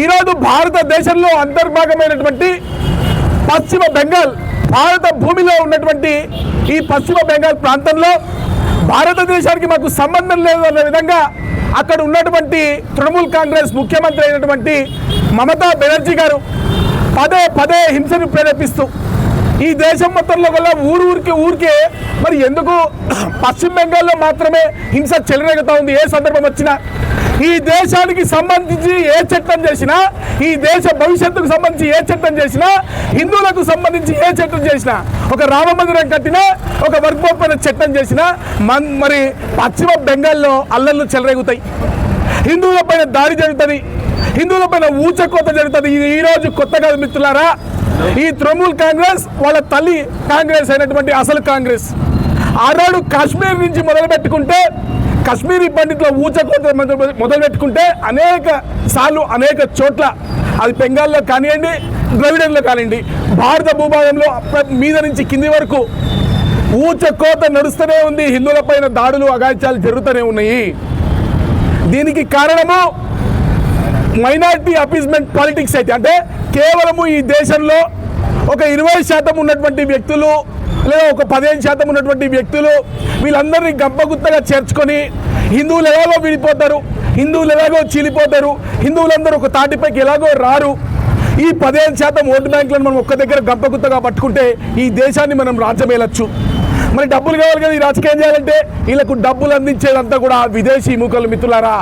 ఈరోజు భారతదేశంలో అంతర్భాగమైనటువంటి పశ్చిమ బెంగాల్, భారత భూమిలో ఉన్నటువంటి ఈ పశ్చిమ బెంగాల్ ప్రాంతంలో భారతదేశానికి మాకు సంబంధం లేదు అనే విధంగా అక్కడ ఉన్నటువంటి తృణమూల్ కాంగ్రెస్ ముఖ్యమంత్రి అయినటువంటి మమతా బెనర్జీ గారు పదే పదే హింసను ప్రేరేపిస్తూ ఈ దేశం మొత్తంలో వల్ల ఊరికే మరి ఎందుకు పశ్చిమ బెంగాల్లో మాత్రమే హింస చెలరేగుతూ ఉంది? ఏ సందర్భం వచ్చినా ఈ దేశానికి సంబంధించి ఏ చట్టం చేసినా, ఈ దేశ భవిష్యత్తుకు సంబంధించి ఏ చట్టం చేసినా, హిందువులకు సంబంధించి ఏ చట్టం చేసినా, ఒక రామ మందిరం కట్టినా, ఒక వర్గోపేత చట్టం చేసినా మరి పశ్చిమ బెంగాల్లో అల్లర్లు చెలరేగుతాయి. హిందువులపైన దాడి జరుగుతుంది, హిందువులపైన ఊచకోత జరుగుతుంది. ఇది ఈరోజు కొత్త కాదు మిత్రులారా. ఈ తృణమూల్ కాంగ్రెస్ వాళ్ళ తల్లి కాంగ్రెస్ అయినటువంటి అసలు కాంగ్రెస్ ఆనాడు కాశ్మీర్ నుంచి మొదలుపెట్టుకుంటే, కాశ్మీరీ పండితుల ఊచకోత మొదలుపెట్టుకుంటే అనేక సార్లు అనేక చోట్ల, అది బెంగాల్లో కానివ్వండి, ద్రవిడంలో కానివ్వండి, భారత భూభాగంలో మీద నుంచి కింది వరకు ఊచకోత నడుస్తూనే ఉంది. హిందువులపైన దాడులు అగాత్యాలు జరుగుతూనే ఉన్నాయి. దీనికి కారణము మైనారిటీ అపీస్మెంట్ పాలిటిక్స్ అయితే, అంటే కేవలము ఈ దేశంలో ఒక 20% ఉన్నటువంటి వ్యక్తులు లేదా ఒక 15% ఉన్నటువంటి వ్యక్తులు వీళ్ళందరినీ గంపగుత్తగా చేర్చుకొని హిందువులు ఎలాగో విడిపోతారు, హిందువులు ఎలాగో చీలిపోతారు, హిందువులందరూ ఒక తాటిపైకి ఎలాగో రారు. ఈ 15% ఓటు బ్యాంకులను మనం ఒక్క దగ్గర గంపగుత్తగా పట్టుకుంటే ఈ దేశాన్ని మనం రాజ్యమేలచ్చు. మరి డబ్బులు కావాలి కదా ఈ రాజకీయం చేయాలంటే, వీళ్ళకు డబ్బులు అందించేదంతా కూడా విదేశీ మూకలు మిత్రులారా.